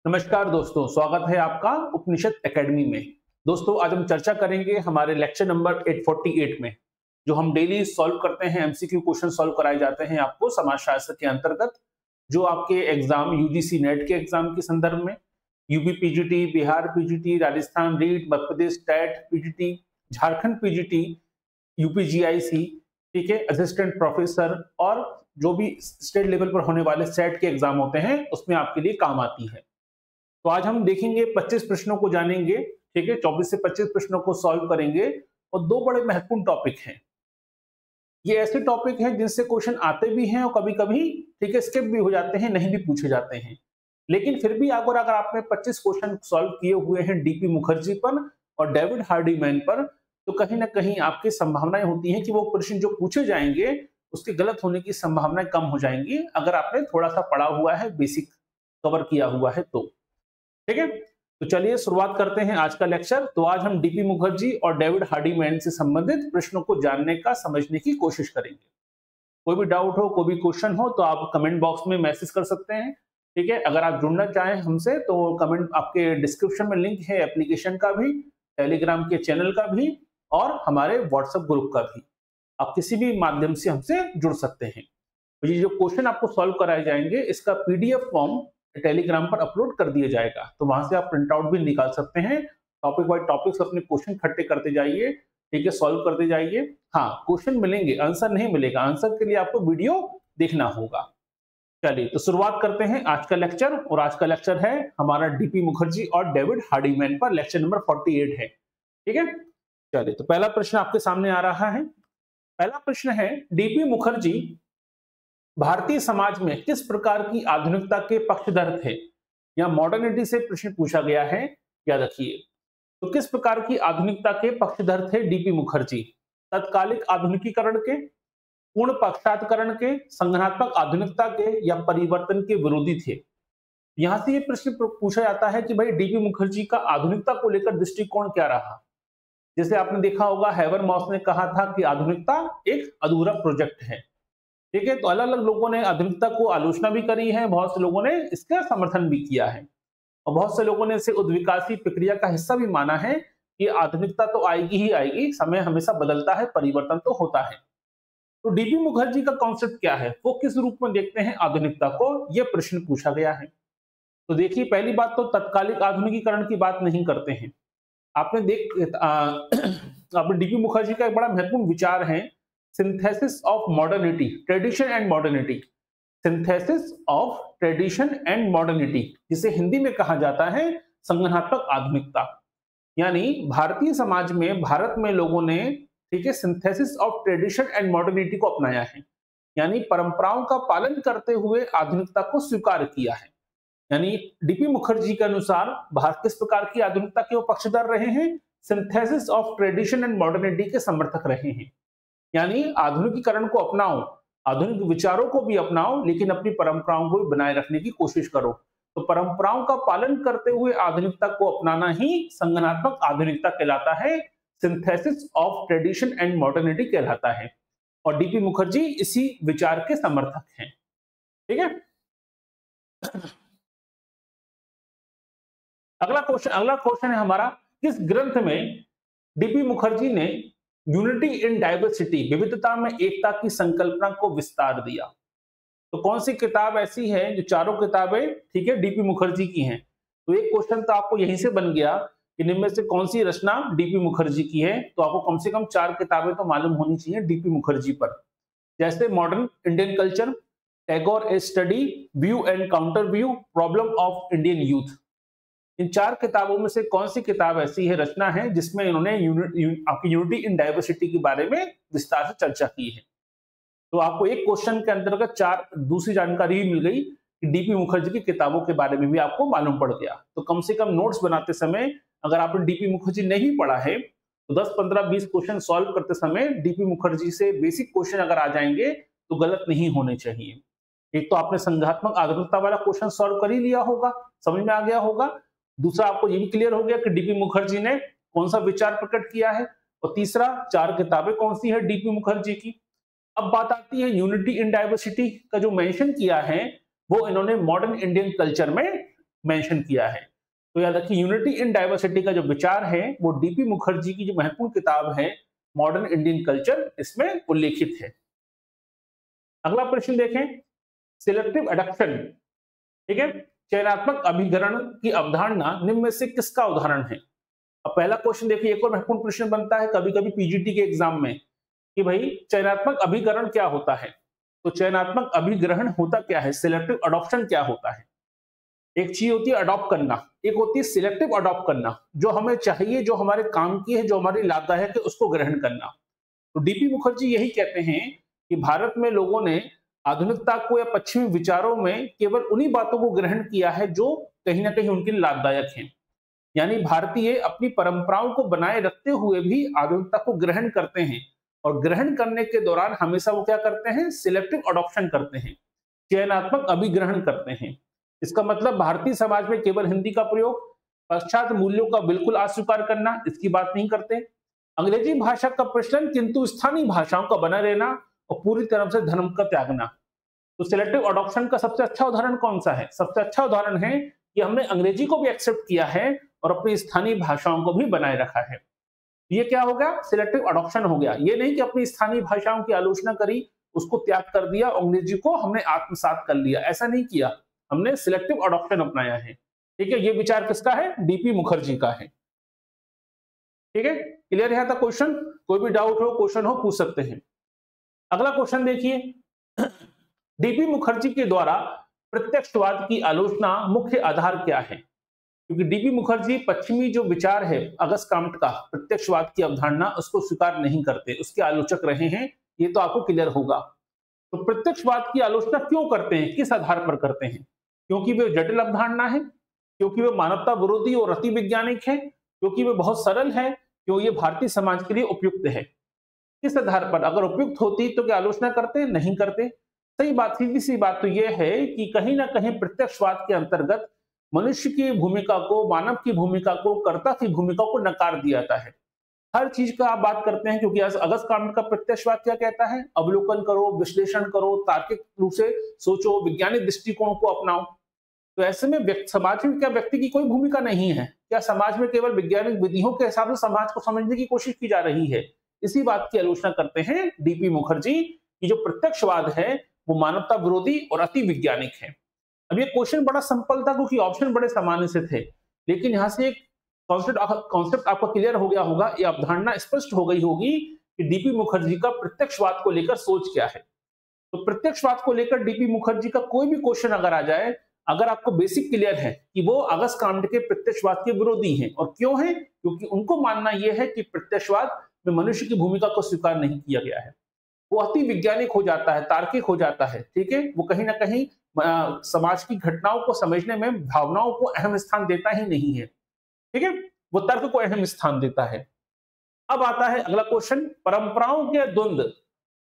नमस्कार दोस्तों, स्वागत है आपका उपनिषद एकेडमी में। दोस्तों, आज हम चर्चा करेंगे हमारे लेक्चर नंबर 848 में, जो हम डेली सॉल्व करते हैं। एमसीक्यू क्वेश्चन सॉल्व कराए जाते हैं आपको समाजशास्त्र के अंतर्गत, जो आपके एग्जाम यूजीसी नेट के एग्जाम के संदर्भ में, UP PGT, Bihar PGT, Rajasthan REET, Madhya Pradesh TET PGT, Jharkhand PGT, UP GIC, ठीक है, असिस्टेंट प्रोफेसर और जो भी स्टेट लेवल पर होने वाले सेट के एग्जाम होते हैं उसमें आपके लिए काम आती है। तो आज हम देखेंगे 25 प्रश्नों को जानेंगे, ठीक है, 24 से 25 प्रश्नों को सॉल्व करेंगे। और दो बड़े महत्वपूर्ण टॉपिक हैं। ये ऐसे टॉपिक हैं जिनसे क्वेश्चन आते भी हैं और कभी कभी, ठीक है, स्किप भी हो जाते हैं, नहीं भी पूछे जाते हैं। लेकिन फिर भी अगर आपने 25 क्वेश्चन सॉल्व किए हुए हैं डीपी मुखर्जी पर और डेविड हार्डीमैन पर, तो कहीं ना कहीं आपकी संभावनाएं होती हैं कि वो प्रश्न जो पूछे जाएंगे उसके गलत होने की संभावनाएं कम हो जाएंगी, अगर आपने थोड़ा सा पढ़ा हुआ है, बेसिक कवर किया हुआ है तो। ठीक है, तो चलिए शुरुआत करते हैं आज का लेक्चर। तो आज हम डीपी मुखर्जी और डेविड हार्डीमैन से संबंधित प्रश्नों को जानने का, समझने की कोशिश करेंगे। कोई भी डाउट हो, कोई भी क्वेश्चन हो तो आप कमेंट बॉक्स में मैसेज कर सकते हैं। ठीक है, अगर आप जुड़ना चाहें हमसे तो कमेंट, आपके डिस्क्रिप्शन में लिंक है एप्लीकेशन का भी, टेलीग्राम के चैनल का भी और हमारे व्हाट्सएप ग्रुप का भी। आप किसी भी माध्यम से हमसे जुड़ सकते हैं। तो ये जो क्वेश्चन आपको सॉल्व कराए जाएंगे, इसका पीडीएफ फॉर्म टेलीग्राम पर अपलोड कर दिया जाएगा, तो वहां से आप प्रिंट आउट भी निकाल सकते हैं। टॉपिक वाइज टॉपिक्स अपने क्वेश्चन इकट्ठे करते जाइए, ठीक है, सॉल्व करते जाइए। हाँ, क्वेश्चन मिलेंगे, आंसर नहीं मिलेगा। आंसर के लिए आपको वीडियो देखना होगा। चलिए, तो शुरुआत करते हैं आज का लेक्चर। और आज का लेक्चर है हमारा डीपी मुखर्जी और डेविड हार्डीमैन पर, लेक्चर नंबर 48 है। ठीक है, चलिए, तो पहला प्रश्न आपके सामने आ रहा है। पहला प्रश्न है, डीपी मुखर्जी भारतीय समाज में किस प्रकार की आधुनिकता के पक्षधर थे? या मॉडर्निटी से प्रश्न पूछा गया है, याद रखिए। तो किस प्रकार की आधुनिकता के पक्षधर थे डीपी मुखर्जी? तत्कालिक आधुनिकीकरण के, पूर्ण पश्चातकरण के, संगठनात्मक आधुनिकता के, या परिवर्तन के विरोधी थे? यहां से ये प्रश्न पूछा जाता है कि भाई डीपी मुखर्जी का आधुनिकता को लेकर दृष्टिकोण क्या रहा। जैसे आपने देखा होगा, हैबरमॉस ने कहा था कि आधुनिकता एक अधूरा प्रोजेक्ट है। ठीक है, तो अलग अलग लोगों ने आधुनिकता को आलोचना भी करी है, बहुत से लोगों ने इसका समर्थन भी किया है और बहुत से लोगों ने इसे उद्विकासी प्रक्रिया का हिस्सा भी माना है कि आधुनिकता तो आएगी ही आएगी, समय हमेशा बदलता है, परिवर्तन तो होता है। तो डीपी मुखर्जी का कॉन्सेप्ट क्या है, वो किस रूप में देखते हैं आधुनिकता को, यह प्रश्न पूछा गया है। तो देखिए, पहली बात तो तत्कालिक आधुनिकीकरण की बात नहीं करते हैं। आपने आपने डीपी मुखर्जी का एक बड़ा महत्वपूर्ण विचार है, synthesis of modernity, tradition and modernity. Synthesis of tradition and modernity, जिसे हिंदी में कहा जाता है संगठनात्मक आधुनिकता। यानी भारतीय समाज में, भारत में लोगों ने, ठीक है, synthesis of tradition and modernity को अपनाया है। यानी परंपराओं का पालन करते हुए आधुनिकता को स्वीकार किया है। यानी डीपी मुखर्जी के अनुसार भारत किस प्रकार की आधुनिकता के वो पक्षधर रहे हैं? Synthesis of tradition and modernity के समर्थक रहे हैं। यानी आधुनिकीकरण को अपनाओ, आधुनिक विचारों को भी अपनाओ, लेकिन अपनी परंपराओं को भी बनाए रखने की कोशिश करो। तो परंपराओं का पालन करते हुए आधुनिकता को अपनाना ही संगठनात्मक आधुनिकता कहलाता है, synthesis of tradition and modernity कहलाता है। और डीपी मुखर्जी इसी विचार के समर्थक हैं। ठीक है, अगला क्वेश्चन है हमारा, किस ग्रंथ में डीपी मुखर्जी ने यूनिटी इन डाइवर्सिटी, विविधता में एकता की संकल्पना को विस्तार दिया? तो कौन सी किताब ऐसी है, जो चारों किताबें, ठीक है, डीपी मुखर्जी की हैं? तो एक क्वेश्चन तो आपको यहीं से बन गया कि इनमें से कौन सी रचना डीपी मुखर्जी की है। तो आपको कम से कम 4 किताबें तो मालूम होनी चाहिए डीपी मुखर्जी पर, जैसे modern Indian culture, Tagore a study, view and counter view, problem of Indian youth. इन 4 किताबों में से कौन सी किताब ऐसी है, रचना है, जिसमें इन्होंने आपकी यूनिटी इन डाइवर्सिटी के बारे में विस्तार से चर्चा की है? तो आपको एक क्वेश्चन के अंतर्गत 4 दूसरी जानकारी भी मिल गई कि डीपी मुखर्जी की किताबों के बारे में भी आपको मालूम पड़ गया। तो कम से कम नोट्स बनाते समय अगर आपने डीपी मुखर्जी नहीं पढ़ा है तो 10, 15, 20 क्वेश्चन सॉल्व करते समय डीपी मुखर्जी से बेसिक क्वेश्चन अगर आ जाएंगे तो गलत नहीं होने चाहिए। एक तो आपने संघात्मक आधुनिकता वाला क्वेश्चन सॉल्व कर ही लिया होगा, समझ में आ गया होगा। दूसरा, आपको ये भी क्लियर हो गया कि डीपी मुखर्जी ने कौन सा विचार प्रकट किया है। और तीसरा, 4 किताबें कौन सी है डीपी मुखर्जी की। अब बात आती है यूनिटी इन डाइवर्सिटी का जो मेंशन किया है, वो इन्होंने मॉडर्न इंडियन कल्चर में मेंशन किया है। तो याद रखिए यूनिटी इन डाइवर्सिटी का जो विचार है वो डीपी मुखर्जी की जो महत्वपूर्ण किताब है मॉडर्न इंडियन कल्चर, इसमें उल्लेखित है। अगला प्रश्न देखें, सिलेक्टिव एडक्शन, ठीक है, चयनात्मक अभिग्रहण की अवधारणा निम्न में से किसका उदाहरण है? अब पहला क्वेश्चन देखिए, एक और महत्वपूर्ण प्रश्न बनता है कभी कभी पीजीटी के एग्जाम में कि भाई चयनात्मक अभिग्रहण क्या होता है। तो चयनात्मक अभिग्रहण होता क्या है, सिलेक्टिव अडॉप्शन क्या होता है? एक चीज होती है अडॉप्ट करना, एक होती है सिलेक्टिव अडॉप्ट करना, जो हमें चाहिए, जो हमारे काम की है, जो हमारी लाभदायक है, उसको ग्रहण करना। तो डीपी मुखर्जी यही कहते हैं कि भारत में लोगों ने आधुनिकता को या पश्चिमी विचारों में केवल उन्हीं बातों को ग्रहण किया है जो कहीं ना कहीं उनके लिए लाभदायक है। यानी भारतीय अपनी परंपराओं को बनाए रखते हुए भी आधुनिकता को ग्रहण करते हैं, और ग्रहण करने के दौरान हमेशा वो क्या करते हैं, सिलेक्टिव अडॉप्शन करते हैं, चयनात्मक अभिग्रहण करते हैं। इसका मतलब भारतीय समाज में केवल हिंदी का प्रयोग, पश्चात मूल्यों का बिल्कुल अस्वीकार करना, इसकी बात नहीं करते। अंग्रेजी भाषा का प्रचलन किंतु स्थानीय भाषाओं का बना रहना और पूरी तरह से धर्म का त्यागना। तो सिलेक्टिव अडॉप्शन का सबसे अच्छा उदाहरण कौन सा है? सबसे अच्छा उदाहरण है कि हमने अंग्रेजी को भी एक्सेप्ट किया है और अपनी स्थानीय भाषाओं को भी बनाए रखा है। ये क्या हो गया, सिलेक्टिव अडॉप्शन हो गया। ये नहीं कि अपनी स्थानीय भाषाओं की आलोचना करी, उसको त्याग कर दिया, अंग्रेजी को हमने आत्मसात कर लिया, ऐसा नहीं किया, हमने सिलेक्टिव अडॉप्शन अपनाया है। ठीक है, ये विचार किसका है? डीपी मुखर्जी का है। ठीक है, क्लियर है था क्वेश्चन? कोई भी डाउट हो, क्वेश्चन हो, पूछ सकते हैं। अगला क्वेश्चन देखिए, डीपी मुखर्जी के द्वारा प्रत्यक्षवाद की आलोचना मुख्य आधार क्या है? क्योंकि डीपी मुखर्जी पश्चिमी जो विचार है अगस्त काम्ट का, प्रत्यक्षवाद की अवधारणा, उसको स्वीकार नहीं करते, उसके आलोचक रहे हैं, ये तो आपको क्लियर होगा। तो प्रत्यक्षवाद की आलोचना क्यों करते हैं, किस आधार पर करते हैं? क्योंकि वे जटिल अवधारणा है, क्योंकि वे मानवता विरोधी और अति वैज्ञानिक है, क्योंकि वे बहुत सरल है, क्यों ये भारतीय समाज के लिए उपयुक्त है? किस आधार पर? अगर उपयुक्त होती तो क्या आलोचना करते? नहीं करते। सही बात, सीधी सी बात तो यह है कि कहीं ना कहीं प्रत्यक्षवाद के अंतर्गत मनुष्य की भूमिका को, मानव की भूमिका को, कर्ता की भूमिका को नकार दिया जाता है। हर चीज का आप बात करते हैं, क्योंकि अगस्त काम्ट का प्रत्यक्षवाद क्या कहता है? अवलोकन करो, विश्लेषण करो, तार्किक रूप से सोचो, वैज्ञानिक दृष्टिकोण को अपनाओ। तो ऐसे में समाज में क्या व्यक्ति की कोई भूमिका नहीं है? क्या समाज में केवल वैज्ञानिक विधियों के हिसाब से समाज को समझने की कोशिश की जा रही है? इसी बात की आलोचना करते हैं डीपी मुखर्जी की जो प्रत्यक्षवाद है वो मानवता विरोधी और अति वैज्ञानिक है। अब ये क्वेश्चन बड़ा सिंपल था क्योंकि ऑप्शन बड़े सामान्य से थे, लेकिन यहां से एक कॉन्सेप्ट आपका क्लियर हो गया होगा, ये अवधारणा स्पष्ट हो गई होगी कि डीपी मुखर्जी का प्रत्यक्षवाद को लेकर सोच क्या है। तो प्रत्यक्षवाद को लेकर डीपी मुखर्जी का कोई भी क्वेश्चन अगर आ जाए, अगर आपको बेसिक क्लियर है कि वो अगस्त काम्ट के प्रत्यक्षवाद के विरोधी हैं, और क्यों है? क्योंकि उनको मानना यह है कि प्रत्यक्षवाद में मनुष्य की भूमिका को स्वीकार नहीं किया गया है, वो अति वैज्ञानिक हो जाता है, तार्किक हो जाता है। ठीक है, वो कहीं ना कहीं समाज की घटनाओं को समझने में भावनाओं को अहम स्थान देता ही नहीं है। ठीक है, वो तर्क को अहम स्थान देता है। अब आता है अगला क्वेश्चन, परंपराओं के द्वंद्व,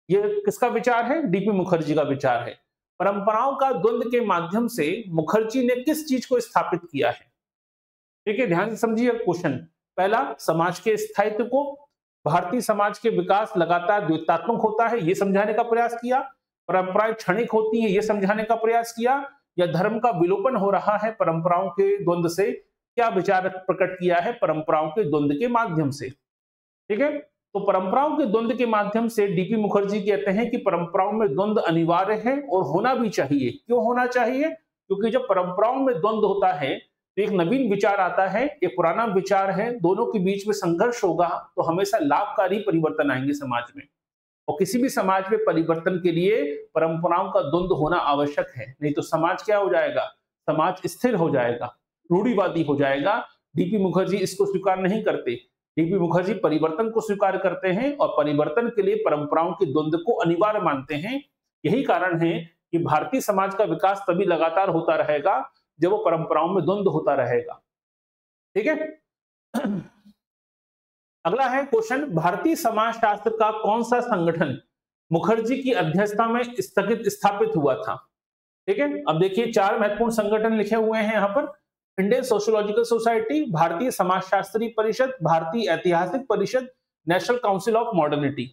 ये किसका विचार है? डीपी मुखर्जी का विचार है। परंपराओं का द्वंद्व के माध्यम से मुखर्जी ने किस चीज को स्थापित किया है? ठीक है, ध्यान से समझिए क्वेश्चन। पहला, समाज के स्थायित्व को, भारतीय समाज के विकास लगातार द्वैतात्मक होता है, ये समझाने का प्रयास किया। परंपराएं क्षणिक होती है, ये समझाने का प्रयास किया। या धर्म का विलोपन हो रहा है परंपराओं के द्वंद्व से, क्या विचार प्रकट किया है? परंपराओं के द्वंद्व के माध्यम से। ठीक है, तो परंपराओं के द्वंद्व के माध्यम से डीपी मुखर्जी कहते हैं कि परंपराओं में द्वंद्व अनिवार्य है और होना भी चाहिए। क्यों होना चाहिए? क्योंकि जब परंपराओं में द्वंद्व होता है तो एक नवीन विचार आता है, एक पुराना विचार है, दोनों के बीच में संघर्ष होगा तो हमेशा लाभकारी परिवर्तन आएंगे समाज में। और किसी भी समाज में परिवर्तन के लिए परंपराओं का द्वंद्व होना आवश्यक है, नहीं तो समाज क्या हो जाएगा? समाज स्थिर हो जाएगा, रूढ़िवादी हो जाएगा। डीपी मुखर्जी इसको स्वीकार नहीं करते। डीपी मुखर्जी परिवर्तन को स्वीकार करते हैं और परिवर्तन के लिए परंपराओं के द्वंद्व को अनिवार्य मानते हैं। यही कारण है कि भारतीय समाज का विकास तभी लगातार होता रहेगा जब वो परंपराओं में द्वंद्व होता रहेगा। ठीक है, अगला है क्वेश्चन, भारतीय समाजशास्त्र का कौन सा संगठन मुखर्जी की अध्यक्षता में स्थापित हुआ था? ठीक है, अब देखिए 4 महत्वपूर्ण संगठन लिखे हुए हैं यहाँ पर। इंडियन सोशियोलॉजिकल सोसाइटी, भारतीय समाजशास्त्री परिषद, भारतीय ऐतिहासिक परिषद, नेशनल काउंसिल ऑफ मॉडर्निटी।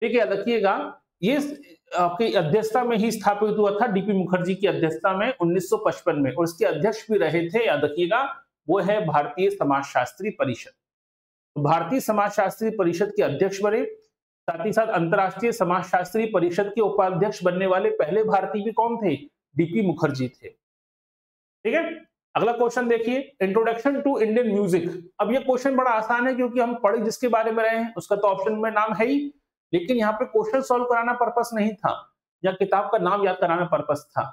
ठीक है, रखिएगा, ये आपकी अध्यक्षता में ही स्थापित हुआ था, डीपी मुखर्जी की अध्यक्षता में 1955 में, और इसके अध्यक्ष भी रहे थे, याद रखिएगा, वो है भारतीय समाजशास्त्री परिषद। तो भारतीय समाजशास्त्री परिषद के अध्यक्ष बने, साथ ही साथ अंतरराष्ट्रीय समाजशास्त्री परिषद के उपाध्यक्ष बनने वाले पहले भारतीय भी कौन थे? डीपी मुखर्जी थे। ठीक है, अगला क्वेश्चन देखिए, इंट्रोडक्शन टू इंडियन म्यूजिक। अब ये क्वेश्चन बड़ा आसान है क्योंकि हम पढ़ जिसके बारे में रहे हैं उसका तो ऑप्शन में नाम है ही, लेकिन यहाँ पे क्वेश्चन सॉल्व कराना पर्पस नहीं था या किताब का नाम याद कराना पर्पस था।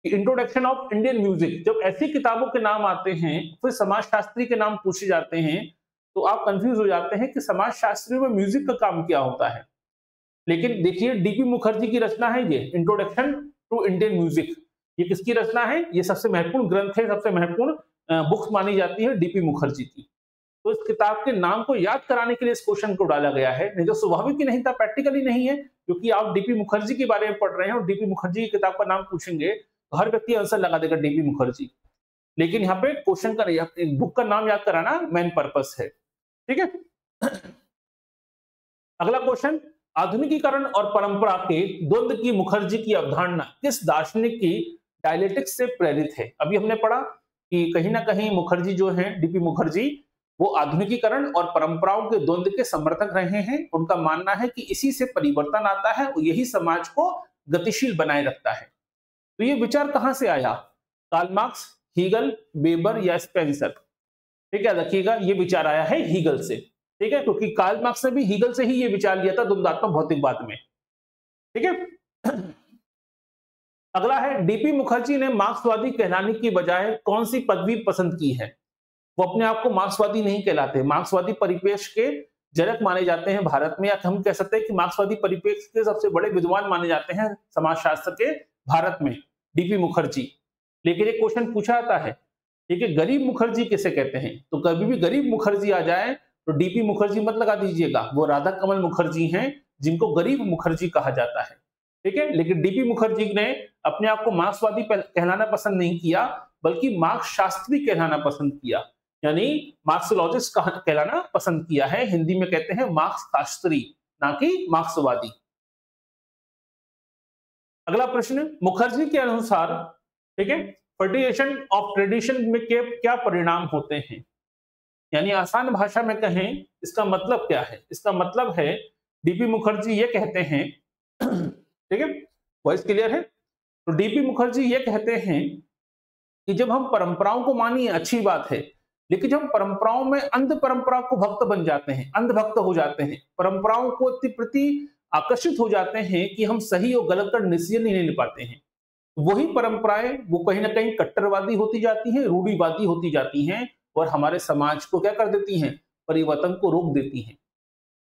इंट्रोडक्शन ऑफ इंडियन म्यूजिक, जब ऐसी किताबों के नाम आते हैं फिर समाजशास्त्री के नाम पूछे जाते हैं तो आप कंफ्यूज हो जाते हैं कि समाजशास्त्री में म्यूजिक का काम क्या होता है। लेकिन देखिए, डीपी मुखर्जी की रचना है ये इंट्रोडक्शन टू इंडियन म्यूजिक। ये किसकी रचना है? ये सबसे महत्वपूर्ण ग्रंथ है, सबसे महत्वपूर्ण बुक्स मानी जाती है डीपी मुखर्जी की। तो इस किताब के नाम को याद कराने के लिए इस क्वेश्चन को डाला गया है, नहीं तो स्वाभाविक ही नहीं था, प्रैक्टिकली नहीं है, क्योंकि आप डीपी मुखर्जी के बारे में पढ़ रहे हैं और डीपी मुखर्जी की किताब का नाम पूछेंगे तो हर व्यक्ति आंसर लगा देगा डीपी मुखर्जी। लेकिन यहाँ पे क्वेश्चन का बुक का नाम याद कराना मेन पर्पस है। ठीक है, अगला क्वेश्चन, आधुनिकीकरण और परंपरा के द्वंद्व की मुखर्जी की अवधारणा किस दार्शनिक की डायलेक्टिक्स से प्रेरित है? अभी हमने पढ़ा कि कहीं ना कहीं मुखर्जी जो है, डीपी मुखर्जी, वो आधुनिकीकरण और परंपराओं के द्वंद्व के समर्थक रहे हैं। उनका मानना है कि इसी से परिवर्तन आता है और यही समाज को गतिशील बनाए रखता है। तो ये विचार कहां से आया? कार्ल मार्क्स, हीगल, वेबर या स्पेंसर? ठीक है, रखिएगा, ये विचार आया है हीगल से। ठीक है, क्योंकि कार्ल मार्क्स ने भी हीगल से ही ये विचार लिया था द्वंद्वात्मक भौतिकवाद में। ठीक है, अगला है, डीपी मुखर्जी ने मार्क्सवादी कहलाने की बजाय कौन सी पदवी पसंद की है? वो अपने आप को मार्क्सवादी नहीं कहलाते, मार्क्सवादी परिप्रेक्ष्य के जनक माने जाते हैं भारत में, या हम कह सकते हैं कि मार्क्सवादी परिप्रेक्ष्य के सबसे बड़े विद्वान माने जाते हैं समाजशास्त्र के भारत में डीपी मुखर्जी। लेकिन एक क्वेश्चन पूछा जाता है, ठीक है, गरीब मुखर्जी किसे कहते हैं? तो कभी भी गरीब मुखर्जी आ जाए तो डीपी मुखर्जी मत लगा दीजिएगा, वो राधा कमल मुखर्जी हैं जिनको गरीब मुखर्जी कहा जाता है। ठीक है, लेकिन डीपी मुखर्जी ने अपने आप को मार्क्सवादी कहलाना पसंद नहीं किया, बल्कि मार्क्स शास्त्री कहलाना पसंद किया, यानी मार्क्सोलॉजिस्ट कहलाना पसंद किया है। हिंदी में कहते हैं मार्क्स शास्त्री, ना कि मार्क्सवादी। अगला प्रश्न, मुखर्जी के अनुसार, ठीक है, फर्टिएशन ऑफ ट्रेडिशन में क्या परिणाम होते हैं? यानी आसान भाषा में कहें, इसका मतलब क्या है? इसका मतलब है, डीपी मुखर्जी ये कहते हैं, ठीक है, वॉइस क्लियर है? तो डीपी मुखर्जी ये कहते हैं कि जब हम परंपराओं को मानिए अच्छी बात है, लेकिन जब हम परंपराओं में अंध परंपरा को भक्त बन जाते हैं, अंधभक्त हो जाते हैं, परंपराओं को इतने प्रति आकर्षित हो जाते हैं कि हम सही और गलत का डिसीजन नहीं ले पाते हैं, वही परंपराएं वो कहीं ना कहीं कट्टरवादी होती जाती हैं, रूढ़िवादी होती जाती हैं और हमारे समाज को क्या कर देती हैं? परिवर्तन को रोक देती हैं।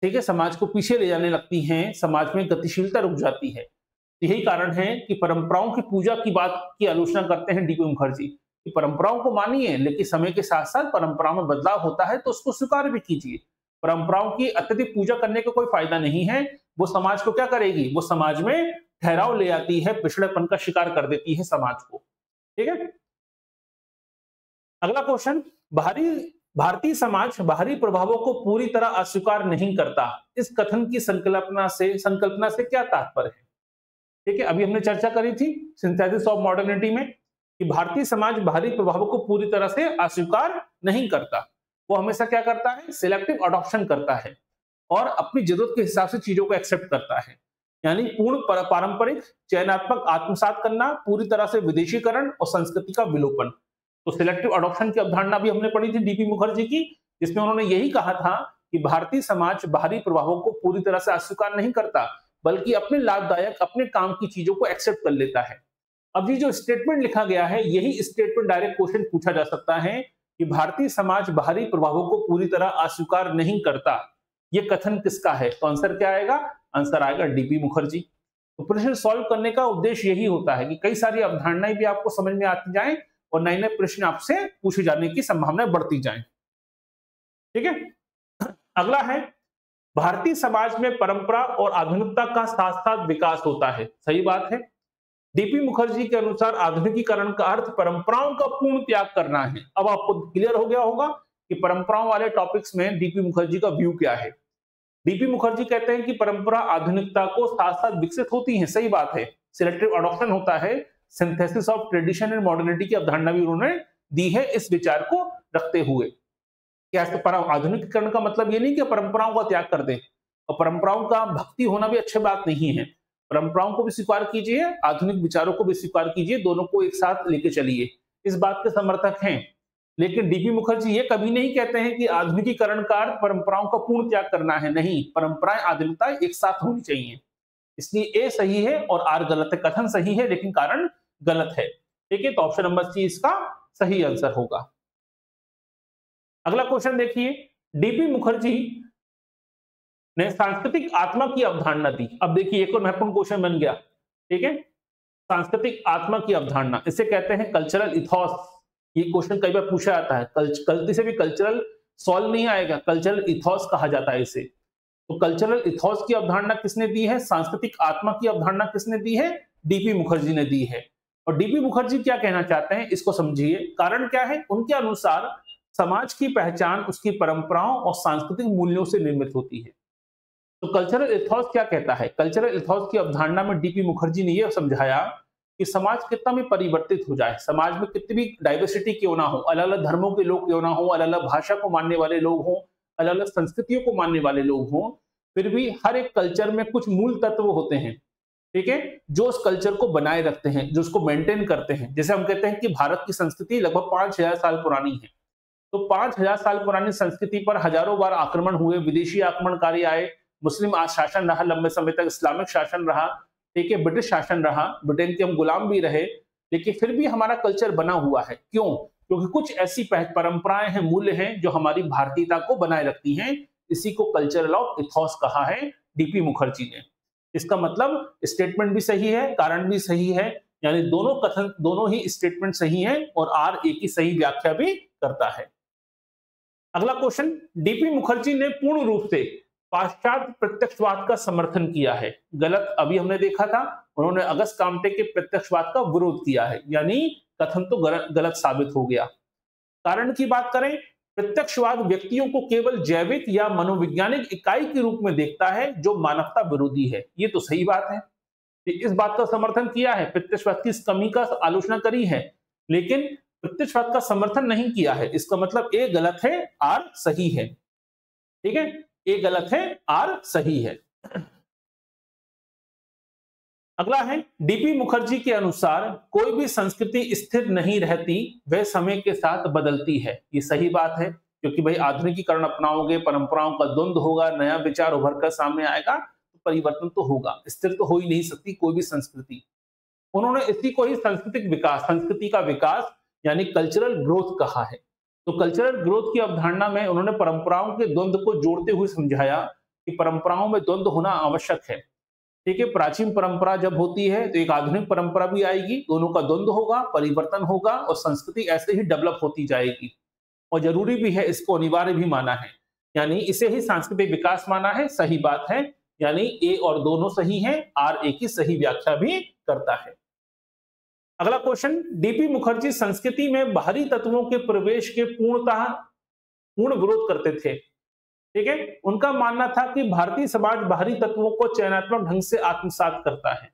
ठीक है, समाज को पीछे ले जाने लगती हैं, समाज में गतिशीलता रुक जाती है। यही कारण है कि परंपराओं की पूजा की बात की आलोचना करते हैं डीपी मुखर्जी कि परंपराओं को मानिए, लेकिन समय के साथ साथ परंपराओं में बदलाव होता है तो उसको स्वीकार भी कीजिए। परंपराओं की अत्यधिक पूजा करने का कोई फायदा नहीं है, वो समाज को क्या करेगी? वो समाज में ठहराव ले आती है, पिछड़ेपन का शिकार कर देती है समाज को। ठीक है, अगला क्वेश्चन, भारतीय समाज बाहरी प्रभावों को पूरी तरह अस्वीकार नहीं करता, इस कथन की संकल्पना से क्या तात्पर्य है? ठीक है, अभी हमने चर्चा करी थी सिंथेसिस ऑफ मॉडर्निटी में कि भारतीय समाज बाहरी प्रभावों को पूरी तरह से अस्वीकार नहीं करता, वो हमेशा क्या करता है? सिलेक्टिव अडॉप्शन करता है और अपनी जरूरत के हिसाब से चीजों को एक्सेप्ट करता है, यानी पूर्ण पारंपरिक चयनात्मक आत्मसात करना, पूरी तरह से विदेशीकरण और संस्कृति का विलोपन। तो सिलेक्टिव अडॉप्शन की अवधारणा भी हमने पढ़ी थी डीपी मुखर्जी की, जिसमें उन्होंने यही कहा था कि भारतीय समाज बाहरी प्रभावों को पूरी तरह से अस्वीकार नहीं करता, बल्कि अपने लाभदायक, अपने काम की चीजों को एक्सेप्ट कर लेता है। अब ये जो स्टेटमेंट लिखा गया है, यही स्टेटमेंट डायरेक्ट क्वेश्चन पूछा जा सकता है कि भारतीय समाज बाहरी प्रभावों को पूरी तरह अस्वीकार नहीं करता, ये कथन किसका है? तो आंसर क्या आएगा? आंसर आएगा डीपी मुखर्जी। तो प्रश्न सॉल्व करने का उद्देश्य यही होता है कि कई सारी अवधारणाएं भी आपको समझ में आती जाएं और नए नए प्रश्न आपसे पूछे जाने की संभावना बढ़ती जाए। ठीक है, अगला है, भारतीय समाज में परंपरा और आधुनिकता का साथ साथ विकास होता है, सही बात है। डीपी मुखर्जी के अनुसार आधुनिकीकरण का अर्थ परंपराओं का पूर्ण त्याग करना है। अब आपको क्लियर हो गया होगा कि परंपराओं वाले टॉपिक्स में डीपी मुखर्जी का व्यू क्या है। डीपी मुखर्जी कहते हैं कि परंपरा आधुनिकता को साथ साथ विकसित होती है, सही बात है, सिलेक्टिव अडॉप्शन होता है, synthesis of tradition and modernity की अवधारणा भी उन्होंने दी है इस विचार को रखते हुए। क्या आधुनिकीकरण का मतलब ये नहीं कि परंपराओं का त्याग कर दें, और परंपराओं का भक्ति होना भी अच्छी बात नहीं है, परंपराओं को भी स्वीकार कीजिए, आधुनिक विचारों को भी स्वीकार कीजिए, दोनों को एक साथ लेके चलिए, इस बात के समर्थक हैं। लेकिन डीपी मुखर्जी ये कभी नहीं कहते हैं कि आधुनिकीकरण का अर्थ परंपराओं का पूर्ण त्याग करना है, नहीं, परंपराएं आधुनिकता एक साथ होनी चाहिए। इसलिए ए सही है और आर गलत है, कथन सही है लेकिन कारण गलत है। ठीक है, तो ऑप्शन नंबर सी इसका सही आंसर होगा। अगला क्वेश्चन देखिए, डीपी मुखर्जी ने सांस्कृतिक आत्मा की अवधारणा दी। अब देखिए एक और महत्वपूर्ण क्वेश्चन बन गया, ठीक है, सांस्कृतिक आत्मा की अवधारणा, इसे कहते हैं कल्चरल इथॉस। ये क्वेश्चन कई बार पूछा जाता है, गलती से भी कल्चरल सॉल्व नहीं आएगा, कल्चरल इथॉस कहा जाता है इसे। तो कल्चरल इथॉस की अवधारणा किसने दी है, सांस्कृतिक आत्मा की अवधारणा किसने दी है, डीपी मुखर्जी ने दी है। और डीपी मुखर्जी क्या कहना चाहते हैं इसको समझिए, कारण क्या है, उनके अनुसार समाज की पहचान उसकी परंपराओं और सांस्कृतिक मूल्यों से निर्मित होती है। तो कल्चरल इथॉस क्या कहता है, कल्चरल इथॉस की अवधारणा में डीपी मुखर्जी ने यह समझाया कि समाज कितना भी परिवर्तित हो जाए, समाज में कितनी भी डाइवर्सिटी क्यों ना हो, अलग अलग धर्मों के लोग क्यों ना हो, अलग अलग भाषा को मानने वाले लोग हों, अलग अलग संस्कृतियों को मानने वाले लोग हों, फिर भी हर एक कल्चर में कुछ मूल तत्व होते हैं, ठीक है, जो उस कल्चर को बनाए रखते हैं, जो उसको मेंटेन करते हैं। जैसे हम कहते हैं कि भारत की संस्कृति लगभग 5000 साल पुरानी है, तो 5000 साल पुरानी संस्कृति पर हजारों बार आक्रमण हुए, विदेशी आक्रमणकारी आए, मुस्लिम शासन रहा लंबे समय तक, इस्लामिक शासन रहा, ठीक है, ब्रिटिश शासन रहा, ब्रिटेन के हम गुलाम भी रहे, लेकिन फिर भी हमारा कल्चर बना हुआ है। क्यों? क्योंकि कुछ ऐसी परंपराएं हैं, मूल्य हैं जो हमारी भारतीयता को बनाए रखती हैं। इसी को कल्चरल ऑफ इथॉस कहा है डीपी मुखर्जी ने। इसका मतलब स्टेटमेंट भी सही है, कारण भी सही है, यानी दोनों कथन, दोनों ही स्टेटमेंट सही है और आर ए की सही व्याख्या भी करता है। अगला क्वेश्चन, डीपी मुखर्जी ने पूर्ण रूप से पाश्चात्य प्रत्यक्षवाद का समर्थन किया है, गलत। अभी हमने देखा था उन्होंने अगस्त काम्टे के प्रत्यक्षवाद का विरोध किया है, यानी कथन तो गलत साबित हो गया। कारण की बात करें, प्रत्यक्षवाद व्यक्तियों को केवल जैविक या मनोवैज्ञानिक इकाई के रूप में देखता है जो मानवता विरोधी है। ये तो सही बात है, इस बात का समर्थन किया है, प्रत्यक्षवाद की इस कमी का आलोचना करी है, लेकिन प्रत्यक्षवाद का समर्थन नहीं किया है। इसका मतलब ए गलत है, आर सही है। ठीक है, ए गलत है, आर सही है। अगला है, डीपी मुखर्जी के अनुसार कोई भी संस्कृति स्थिर नहीं रहती, वह समय के साथ बदलती है। ये सही बात है, क्योंकि भाई आधुनिकीकरण अपनाओगे, परंपराओं का द्वंद्व होगा, नया विचार उभर कर सामने आएगा, तो परिवर्तन तो होगा, स्थिर तो हो ही नहीं सकती कोई भी संस्कृति। उन्होंने इसी को ही सांस्कृतिक विकास, संस्कृति का विकास यानी कल्चरल ग्रोथ कहा है। तो कल्चरल ग्रोथ की अवधारणा में उन्होंने परंपराओं के द्वंद्व को जोड़ते हुए समझाया कि परंपराओं में द्वंद्व होना आवश्यक है। ठीक है, प्राचीन परंपरा जब होती है तो एक आधुनिक परंपरा भी आएगी, दोनों का द्वंद्व होगा, परिवर्तन होगा और संस्कृति ऐसे ही डेवलप होती जाएगी। और जरूरी भी है, इसको अनिवार्य भी माना है, यानी इसे ही सांस्कृतिक विकास माना है। सही बात है, यानी ए और दोनों सही हैं, आर ए की सही व्याख्या भी करता है। अगला क्वेश्चन, डीपी मुखर्जी संस्कृति में बाहरी तत्वों के प्रवेश के पूर्ण विरोध करते थे। ठीक है, उनका मानना था कि भारतीय समाज बाहरी तत्वों को चयनात्मक ढंग से आत्मसात करता है।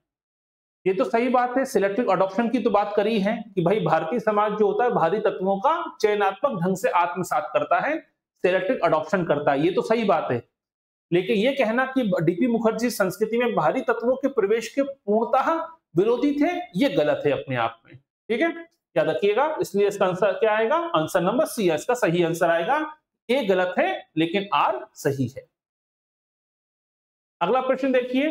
ये तो सही बात है, सिलेक्टिव अडॉप्शन की तो बात करी है कि भाई भारतीय समाज जो होता है बाहरी तत्वों का चयनात्मक ढंग से आत्मसात करता है, सिलेक्टिव अडॉप्शन करता है, ये तो सही बात है। लेकिन ये कहना कि डीपी मुखर्जी संस्कृति में बाहरी तत्वों के प्रवेश के पूर्णतः विरोधी थे, ये गलत है अपने आप में। ठीक है, याद रखिएगा, इसलिए इसका आंसर क्या आएगा, आंसर नंबर सी, इसका सही आंसर आएगा। ए गलत है लेकिन आर सही है। अगला प्रश्न देखिए,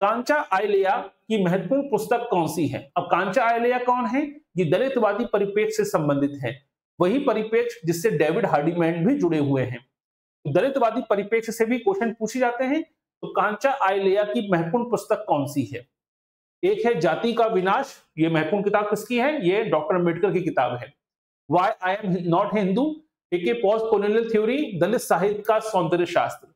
कांचा आयलेया की महत्वपूर्ण पुस्तक कौन सी है। अब कांचा आयलेया कौन है, ये दलितवादी परिप्रेक्ष्य से संबंधित है, वही परिप्रेक्ष्य जिससे डेविड हार्डीमैन भी जुड़े हुए हैं। दलितवादी परिप्रेक्ष्य से भी क्वेश्चन पूछे जाते हैं, तो कांचा आयलेया की महत्वपूर्ण पुस्तक कौन सी है। एक है जाति का विनाश, ये महत्वपूर्ण किताब किसकी है, ये डॉक्टर अंबेडकर की किताब है। Why I am not Hindu, ठीक है, पोस्ट कॉलोनियल थ्योरी, दलित साहित्य का सौंदर्य शास्त्र।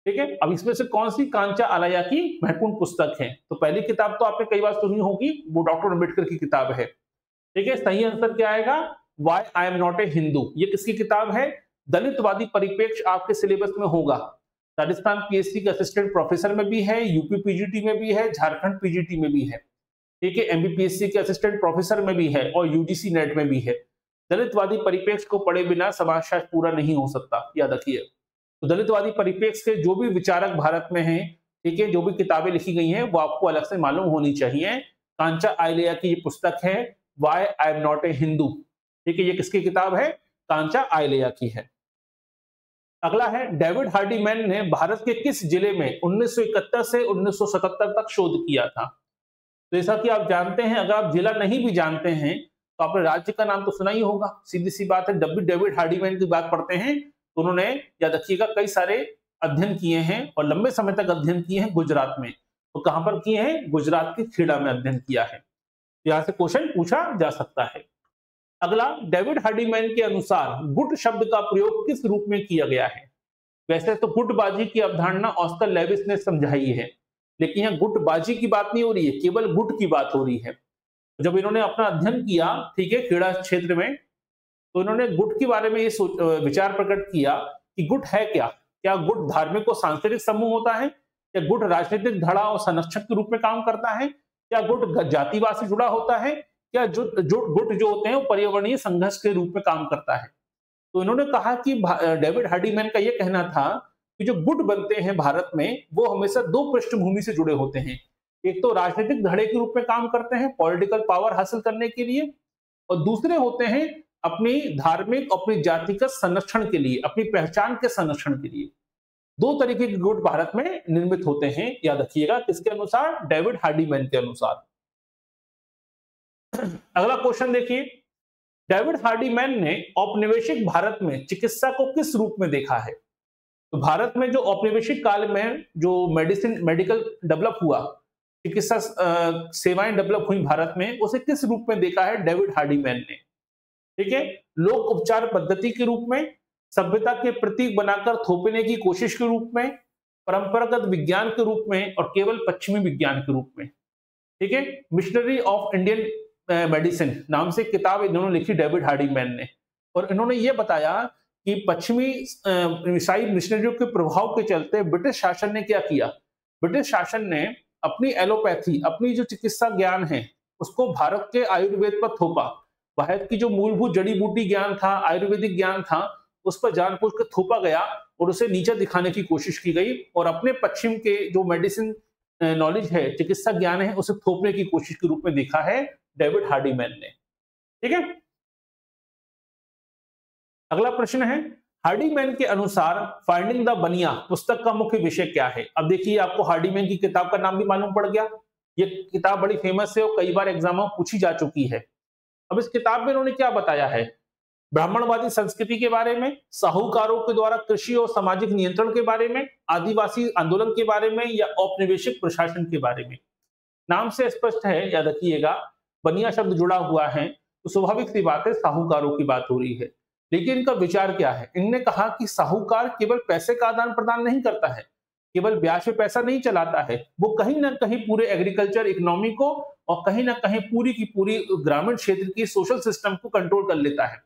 ठीक है, अब इसमें से कौन सी कांचा आलया की महत्वपूर्ण पुस्तक है। तो पहली किताब तो आपने कई बार सुनी होगी, वो डॉक्टर अंबेडकर की किताब है। ठीक है, सही आंसर क्या आएगा, why I am not a Hindu. ये किसकी किताब है, दलितवादी परिप्रेक्ष्य आपके सिलेबस में होगा। राजस्थान पीएससी के असिस्टेंट प्रोफेसर में भी है, यूपी पीजीटी में भी है, झारखंड पीजीटी में भी है, ठीक है, एमबीपीएससी के असिस्टेंट प्रोफेसर में भी है और यूजीसी नेट में भी है। दलितवादी परिप्रेक्ष्य को पढ़े बिना समाजशास्त्र पूरा नहीं हो सकता, याद रखिए। तो दलितवादी परिप्रेक्ष्य के जो भी विचारक भारत में हैं, ठीक है, जो भी किताबें लिखी गई हैं वो आपको अलग से मालूम होनी चाहिए। कांचा आइलेया की ये पुस्तक है why I am not a Hindu, ठीक है, ये किसकी किताब है? कांचा आइलेया की है। अगला है डेविड हार्डीमैन ने भारत के किस जिले में 1971 से 1977 तक शोध किया था? तो जैसा कि आप जानते हैं, अगर आप जिला नहीं भी जानते हैं तो आपने राज्य का नाम तो सुना ही होगा, सीधी सी बात है। जब भी डेविड हार्डीमैन की बात पढ़ते हैं तो उन्होंने, याद रखिएगा, कई सारे अध्ययन किए हैं और लंबे समय तक अध्ययन किए हैं गुजरात में। तो कहां पर किए हैं? गुजरात के खेड़ा में अध्ययन किया है। यहां से क्वेश्चन पूछा जा सकता है। अगला, डेविड हार्डीमैन के अनुसार गुट शब्द का प्रयोग किस रूप में किया गया है? वैसे तो गुटबाजी की अवधारणा ऑस्कर लेविस ने समझाई है, लेकिन यहाँ गुटबाजी की बात नहीं हो रही है, केवल गुट की बात हो रही है। जब इन्होंने अपना अध्ययन किया, ठीक है, खेड़ा क्षेत्र में, तो इन्होंने गुट के बारे में ये विचार प्रकट किया कि गुट है क्या? क्या गुट धार्मिक और सांस्कृतिक समूह होता है? क्या गुट राजनीतिक धड़ा और संरक्षक के रूप में काम करता है? क्या गुट जातिवाद से जुड़ा होता है? क्या गुट जो होते हैं वो पर्यावरणीय संघर्ष के रूप में काम करता है? तो इन्होंने कहा कि डेविड हार्डीमैन का यह कहना था कि जो गुट बनते हैं भारत में वो हमेशा दो पृष्ठभूमि से जुड़े होते हैं। एक तो राजनीतिक धड़े के रूप में काम करते हैं पॉलिटिकल पावर हासिल करने के लिए, और दूसरे होते हैं अपनी धार्मिक, अपनी जातिगत संरक्षण के लिए, अपनी पहचान के संरक्षण के लिए। दो तरीके के गुट भारत में निर्मित होते हैं, याद रखिएगा, किसके अनुसार? डेविड हार्डीमैन के अनुसार। अगला क्वेश्चन देखिए, डेविड हार्डीमैन ने औपनिवेशिक भारत में चिकित्सा को किस रूप में देखा है? तो भारत में जो औपनिवेशिक काल में जो मेडिकल डेवलप हुआ, चिकित्सा सेवाएं डेवलप हुई भारत में, उसे किस रूप में देखा है डेविड हार्डीमैन ने? ठीक है, लोक उपचार पद्धति के रूप में, सभ्यता के प्रतीक बनाकर थोपने की कोशिश के रूप में, परंपरागत विज्ञान के रूप में, और केवल पश्चिमी विज्ञान के रूप में। ठीक है, मिशनरी ऑफ इंडियन मेडिसिन नाम से किताब इन्होंने लिखी डेविड हार्डीमैन ने, और इन्होंने ये बताया कि पश्चिमी ईसाई मिशनरियों के प्रभाव के चलते ब्रिटिश शासन ने क्या किया? ब्रिटिश शासन ने अपनी एलोपैथी, अपनी जो चिकित्सा ज्ञान है, उसको भारत के आयुर्वेद पर थोपा। भारत की जो मूलभूत जड़ी बूटी ज्ञान था, आयुर्वेदिक ज्ञान था, उस पर जानबूझ कर थोपा गया और उसे नीचे दिखाने की कोशिश की गई, और अपने पश्चिम के जो मेडिसिन नॉलेज है, चिकित्सा ज्ञान है, उसे थोपने की कोशिश के रूप में देखा है डेविड हार्डीमैन ने। ठीक है, अगला प्रश्न है, हार्डीमैन के अनुसार फाइंडिंग द बनिया पुस्तक का मुख्य विषय क्या है? अब देखिए, आपको हार्डीमैन की किताब का नाम भी मालूम पड़ गया। ये किताब बड़ी फेमस है और कई बार एग्जाम में पूछी जा चुकी है। अब इस किताब में उन्होंने क्या बताया है? ब्राह्मणवादी संस्कृति के बारे में, साहूकारों के द्वारा कृषि और सामाजिक नियंत्रण के बारे में, आदिवासी आंदोलन के बारे में, या औपनिवेशिक प्रशासन के बारे में? नाम से स्पष्ट है, याद रखिएगा, बनिया शब्द जुड़ा हुआ है तो स्वाभाविक सी बात है साहूकारों की बात हो रही है। लेकिन इनका विचार क्या है? इनने कहा कि साहूकार केवल पैसे का आदान प्रदान नहीं करता है, केवल ब्याज पे पैसा नहीं चलाता है, वो कहीं ना कहीं पूरे एग्रीकल्चर इकोनॉमी को और कहीं ना कहीं पूरी की पूरी ग्रामीण क्षेत्र की सोशल सिस्टम को कंट्रोल कर लेता है।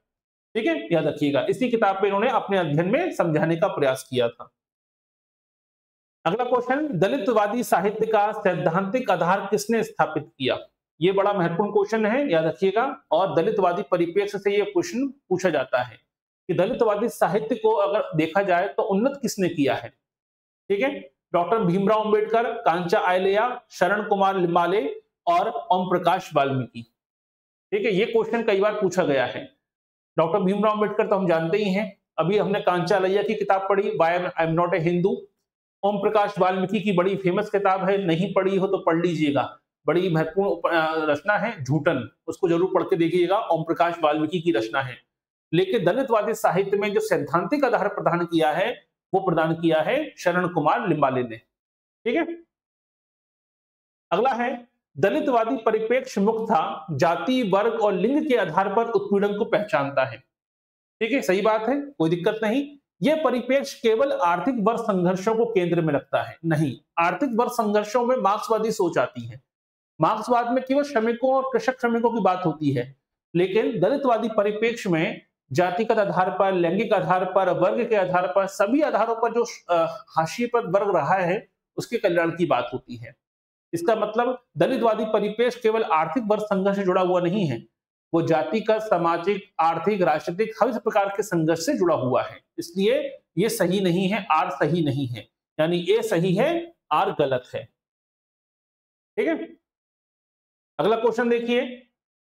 ठीक है, याद रखिएगा, इसी किताब पे इन्होंने अपने अध्ययन में समझाने का प्रयास किया था। अगला क्वेश्चन, दलितवादी साहित्य का सैद्धांतिक आधार किसने स्थापित किया? ये बड़ा महत्वपूर्ण क्वेश्चन है, याद रखिएगा, और दलितवादी परिप्रेक्ष्य से ये क्वेश्चन पूछा जाता है कि दलितवादी साहित्य को अगर देखा जाए तो उन्नत किसने किया है? ठीक है, डॉक्टर भीमराव अंबेडकर, कांचा आइलेया, शरण कुमार लिम्बाले और ओम प्रकाश वाल्मीकि। ठीक है, ये क्वेश्चन कई बार पूछा गया है। डॉक्टर भीमराव अंबेडकर तो हम जानते ही हैं, अभी हमने कांचा आइलेया की किताब पढ़ी, why I am not a Hindu. Om Prakash Valmiki की बड़ी फेमस किताब है, नहीं पढ़ी हो तो पढ़ लीजिएगा, बड़ी महत्वपूर्ण रचना है, झूठन, उसको जरूर पढ़ के देखिएगा, ओम प्रकाश वाल्मीकि की रचना है। लेकिन दलितवादी साहित्य में जो सैद्धांतिक आधार प्रदान किया है वो प्रदान किया है शरण कुमार लिम्बाले ने। ठीक है, अगला है, दलितवादी परिप्रेक्ष्य मुख्यतः जाति, वर्ग और लिंग के आधार पर उत्पीड़न को पहचानता है। ठीक है, सही बात है, कोई दिक्कत नहीं। यह परिप्रेक्ष्य केवल आर्थिक वर्ग संघर्षों को केंद्र में रखता है? नहीं, आर्थिक वर्ग संघर्षों में मार्क्सवादी सोच आती है। मार्क्सवाद में केवल श्रमिकों और कृषक श्रमिकों की बात होती है, लेकिन दलितवादी परिप्रेक्ष्य में जातिगत आधार पर, लैंगिक आधार पर, वर्ग के आधार पर, सभी आधारों पर जो हाशिए पर वर्ग रहा है उसके कल्याण की बात होती है। इसका मतलब दलितवादी परिपेक्ष केवल आर्थिक वर्ग संघर्ष से जुड़ा हुआ नहीं है, वो जातिगत, सामाजिक, आर्थिक, राजनीतिक हर प्रकार के संघर्ष से जुड़ा हुआ है। इसलिए ये सही नहीं है, आर सही नहीं है, यानी ए सही है, आर गलत है। ठीक है, अगला क्वेश्चन देखिए।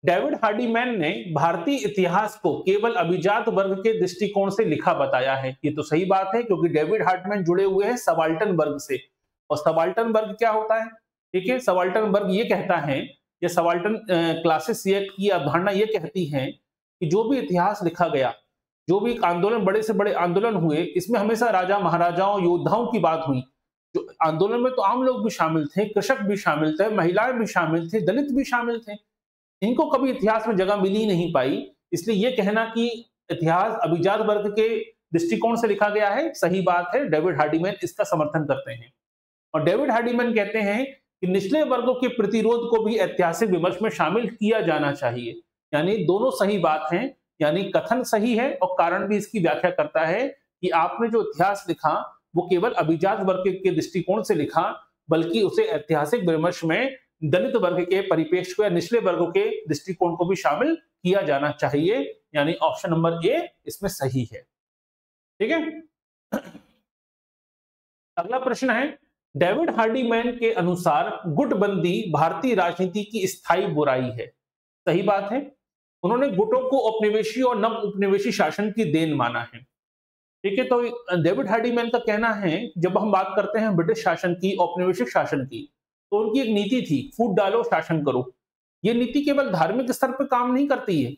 डेविड हार्डीमैन ने भारतीय इतिहास को केवल अभिजात वर्ग के दृष्टिकोण से लिखा बताया है। ये तो सही बात है, क्योंकि डेविड हार्डीमैन जुड़े हुए हैं सबाल्टर्न वर्ग से, और सबाल्टर्न वर्ग क्या होता है? ठीक है, सबाल्टर्न वर्ग ये कहता है, या सबाल्टर्न क्लासेस ये की अवधारणा ये कहती है कि जो भी इतिहास लिखा गया, जो भी आंदोलन, बड़े से बड़े आंदोलन हुए, इसमें हमेशा राजा महाराजाओं, योद्धाओं की बात हुई। जो आंदोलन में तो आम लोग भी शामिल थे, कृषक भी शामिल थे, महिलाएं भी शामिल थे, दलित भी शामिल थे। इनको कभी इतिहास में जगह मिल ही नहीं पाई। इसलिए ये कहना कि इतिहास अभिजात वर्ग के दृष्टिकोण से लिखा गया है, सही बात है। डेविड हार्डीमैन इसका समर्थन करते हैं, और डेविड हार्डीमैन कहते हैं कि निचले वर्गों के प्रतिरोध को भी ऐतिहासिक विमर्श में शामिल किया जाना चाहिए। यानी दोनों सही बात हैं, यानी कथन सही है और कारण भी इसकी व्याख्या करता है कि आपने जो इतिहास लिखा वो केवल अभिजात वर्ग के दृष्टिकोण से लिखा, बल्कि उसे ऐतिहासिक विमर्श में दलित वर्ग के परिप्रेक्ष्य को या निचले वर्गों के दृष्टिकोण को भी शामिल किया जाना चाहिए। यानी ऑप्शन नंबर ए इसमें सही है। ठीक है, अगला प्रश्न है, डेविड हार्डीमैन के अनुसार गुटबंदी भारतीय राजनीति की स्थायी बुराई है। सही बात है, उन्होंने गुटों को औपनिवेशी और नव उपनिवेशी शासन की देन माना है। ठीक है, तो डेविड हार्डीमैन का कहना है, जब हम बात करते हैं ब्रिटिश शासन की, औपनिवेशिक शासन की, तो उनकी एक नीति थी, फूट डालो शासन करो। ये नीति केवल धार्मिक स्तर पर काम नहीं करती है,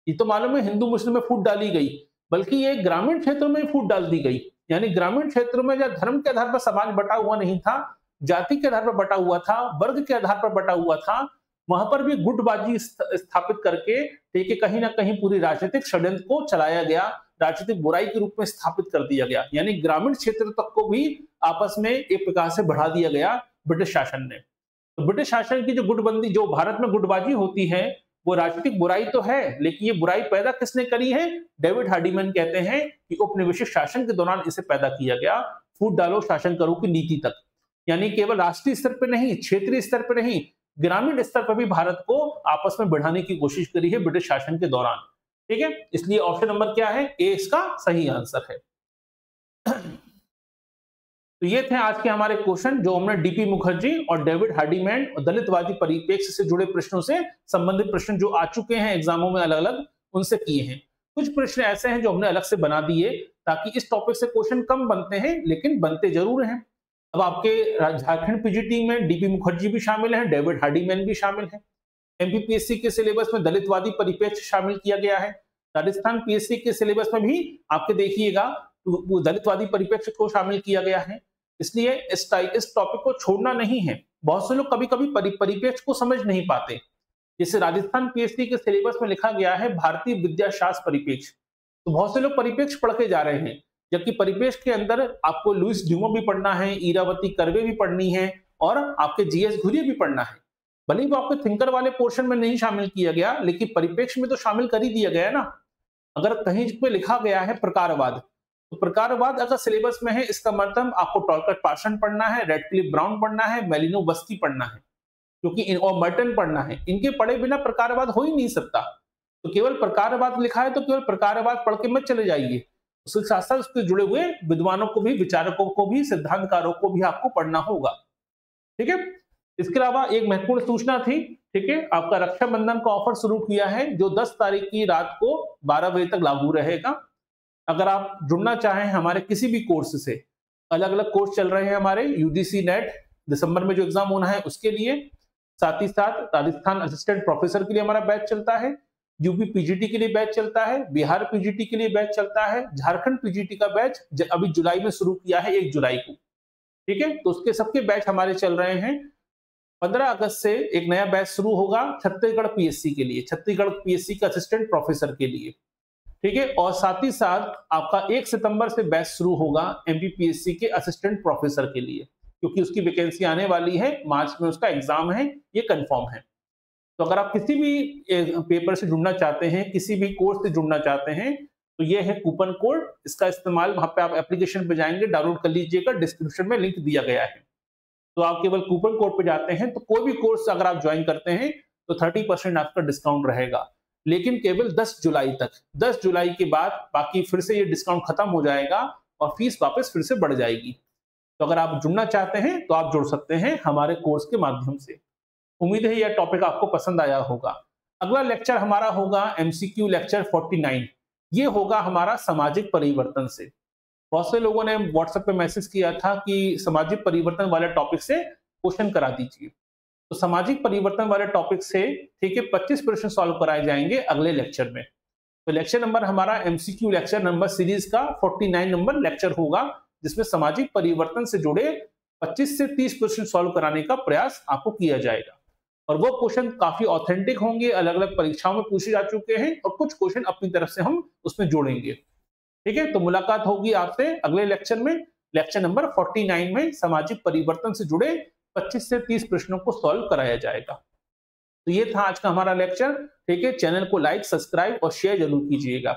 ये तो मालूम है हिंदू मुस्लिम में फूट डाली गई, बल्कि ये ग्रामीण क्षेत्रों में फूट डाल दी गई। यानी ग्रामीण क्षेत्रों में जब धर्म के आधार पर समाज बटा हुआ नहीं था, जाति के आधार पर बटा हुआ था, वर्ग के आधार पर बटा हुआ था, वहां पर भी गुटबाजी स्थापित करके, ठीक है, कहीं ना कहीं पूरी राजनीतिक षड्यंत्र को चलाया गया, राजनीतिक बुराई के रूप में स्थापित कर दिया गया। यानी ग्रामीण क्षेत्र तक को भी आपस में एक प्रकार से बढ़ा दिया गया ब्रिटिश शासन ने। तो ब्रिटिश शासन की जो गुटबंदी, जो भारत में गुटबाजी होती है, वो राजनीतिक बुराई तो है, लेकिन ये बुराई पैदा किसने करी है? डेविड हार्डीमैन कहते हैं कि उपनिवेशिक शासन के दौरान इसे पैदा किया गया, फूट डालो शासन करो की नीति तक। यानी केवल राष्ट्रीय स्तर पर नहीं, क्षेत्रीय स्तर पर नहीं, ग्रामीण स्तर पर भी भारत को आपस में बढ़ाने की कोशिश करी है ब्रिटिश शासन के दौरान। ठीक है, इसलिए ऑप्शन नंबर क्या है? ए इसका सही आंसर है। तो ये थे आज के हमारे क्वेश्चन, जो हमने डीपी मुखर्जी और डेविड हार्डीमैन और दलितवादी परिप्रेक्ष्य से जुड़े प्रश्नों से संबंधित प्रश्न जो आ चुके हैं एग्जामों में अलग अलग, उनसे किए हैं। कुछ प्रश्न ऐसे हैं जो हमने अलग से बना दिए, ताकि इस टॉपिक से क्वेश्चन कम बनते हैं, लेकिन बनते जरूर हैं। अब आपके झारखंड पीजीटी में डीपी मुखर्जी भी शामिल है, डेविड हार्डीमैन भी शामिल है। एमपीपीएससी के सिलेबस में दलितवादी परिप्रेक्ष्य शामिल किया गया है। राजस्थान पीएससी के सिलेबस में भी आपके देखिएगा दलितवादी परिप्रेक्ष्य को शामिल किया गया है। इसलिए इस टॉपिक को छोड़ना नहीं है। बहुत से लोग कभी कभी परिप्रेक्ष्य को समझ नहीं पाते। जैसे राजस्थान पीएचडी के सिलेबस में लिखा गया है भारतीय विद्याशास्त्र परिप्रेक्ष्य, तो बहुत से लोग परिप्रेक्ष्य पढ़ के जा रहे हैं, जबकि परिप्रेक्ष्य के अंदर आपको लुइस ड्यूमो भी पढ़ना है, इरावती कर्वे भी पढ़नी है, और आपके जीएस घुरिये भी पढ़ना है। भले ही वो आपके थिंकर वाले पोर्शन में नहीं शामिल किया गया, लेकिन परिप्रेक्ष्य में तो शामिल कर ही दिया गया है ना। अगर कहीं पे लिखा गया है प्रकारवाद, तो प्रकारवाद अगर सिलेबस में है, इसका मतलब आपको टॉलकट पार्सन पढ़ना है, रेडक्लिफ ब्राउन पढ़ना है, मेलिनोवस्की पढ़ना है, क्योंकि और मर्टन पढ़ना है। इनके पढ़े बिना प्रकारवाद हो ही नहीं सकता। तो केवल प्रकारवाद लिखा है तो केवल प्रकारवाद पढ़ के मत चले जाइए, उसके साथ साथ उसके जुड़े हुए विद्वानों को भी, विचारकों को भी, सिद्धांतकारों को भी आपको पढ़ना होगा। ठीक है, इसके अलावा एक महत्वपूर्ण सूचना थी, ठीक है, आपका रक्षाबंधन का ऑफर शुरू किया है, जो 10 तारीख की रात को 12 बजे तक लागू रहेगा। अगर आप जुड़ना चाहें हमारे किसी भी कोर्स से, अलग अलग कोर्स चल रहे हैं हमारे, यूजीसी नेट दिसंबर में जो एग्जाम होना है उसके लिए, साथ ही साथ राजस्थान असिस्टेंट प्रोफेसर के लिए हमारा बैच चलता है, यूपी पीजीटी के लिए बैच चलता है, बिहार पीजीटी के लिए बैच चलता है, झारखंड पीजीटी का बैच अभी जुलाई में शुरू किया है 1 जुलाई को। ठीक है, तो उसके सबके बैच हमारे चल रहे हैं। 15 अगस्त से एक नया बैच शुरू होगा छत्तीसगढ़ पीएससी के लिए, छत्तीसगढ़ पीएससी के असिस्टेंट प्रोफेसर के लिए। ठीक है, और साथ ही साथ आपका 1 सितंबर से बैच शुरू होगा एमपीपीएससी के असिस्टेंट प्रोफेसर के लिए, क्योंकि उसकी वैकेंसी आने वाली है, मार्च में उसका एग्जाम है, ये कंफर्म है। तो अगर आप किसी भी पेपर से जुड़ना चाहते हैं, किसी भी कोर्स से जुड़ना चाहते हैं, तो ये है कूपन कोड, इसका इस्तेमाल वहां पे आप एप्लीकेशन पे जाएंगे, डाउनलोड कर लीजिएगा, डिस्क्रिप्शन में लिंक दिया गया है। तो आप केवल कूपन कोड पे जाते हैं, तो कोई भी कोर्स अगर आप ज्वाइन करते हैं तो 30% आपका डिस्काउंट रहेगा, लेकिन केवल 10 जुलाई तक। 10 जुलाई के बाद बाकी फिर से ये डिस्काउंट खत्म हो जाएगा और फीस वापस फिर से बढ़ जाएगी। तो अगर आप जुड़ना चाहते हैं तो आप जुड़ सकते हैं हमारे कोर्स के माध्यम से। उम्मीद है यह टॉपिक आपको पसंद आया होगा। अगला लेक्चर हमारा होगा एमसीक्यू लेक्चर 49। ये होगा हमारा सामाजिक परिवर्तन से। बहुत से लोगों ने व्हाट्सएप पे मैसेज किया था कि सामाजिक परिवर्तन वाले टॉपिक से क्वेश्चन करा दीजिए। तो सामाजिक परिवर्तन वाले टॉपिक से ठीक है 25 प्रश्न सॉल्व कराए जाएंगे अगले लेक्चर में। तो लेक्चर नंबर हमारा एमसीक्यू लेक्चर नंबर सीरीज का 49 नंबर लेक्चर होगा, जिसमें सामाजिक परिवर्तन से जुड़े 25 से 30 प्रश्न सॉल्व कराने का प्रयास आपको किया जाएगा। और वो क्वेश्चन काफी ऑथेंटिक होंगे, अलग अलग परीक्षाओं में पूछे जा चुके हैं, और कुछ क्वेश्चन अपनी तरफ से हम उसमें जोड़ेंगे। ठीक है, तो मुलाकात होगी आपसे अगले लेक्चर में, लेक्चर नंबर 49 में सामाजिक परिवर्तन से जुड़े 25 से 30 प्रश्नों को सॉल्व कराया जाएगा। तो ये था आज का हमारा लेक्चर। ठीक है, चैनल को लाइक, सब्सक्राइब और शेयर जरूर कीजिएगा।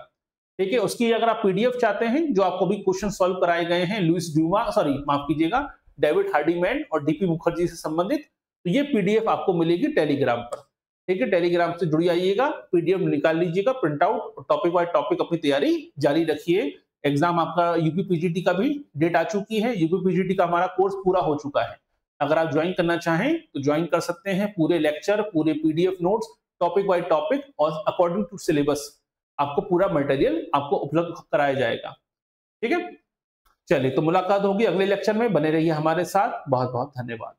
ठीक है, उसकी अगर आप पीडीएफ चाहते हैं, जो आपको भी क्वेश्चन सॉल्व कराए गए हैं लुइस ड्यूमा, माफ कीजिएगा, डेविड हार्डीमैन और डीपी मुखर्जी से संबंधित, तो ये पीडीएफ आपको मिलेगी टेलीग्राम पर। ठीक है, टेलीग्राम से जुड़ जाइएगा, पीडीएफ निकाल लीजिएगा print out, topic wise topic अपनी तैयारी जारी रखिए। एग्जाम आपका यूपी पीजीटी का भी डेट आ चुकी है, यूपी पीजीटी का हमारा कोर्स पूरा हो चुका है। अगर आप ज्वाइन करना चाहें तो ज्वाइन कर सकते हैं। पूरे लेक्चर, पूरे PDF notes, topic by topic और अकॉर्डिंग टू सिलेबस आपको पूरा मटेरियल आपको उपलब्ध कराया जाएगा। ठीक है, चलिए तो मुलाकात होगी अगले लेक्चर में, बने रहिए हमारे साथ। बहुत बहुत धन्यवाद।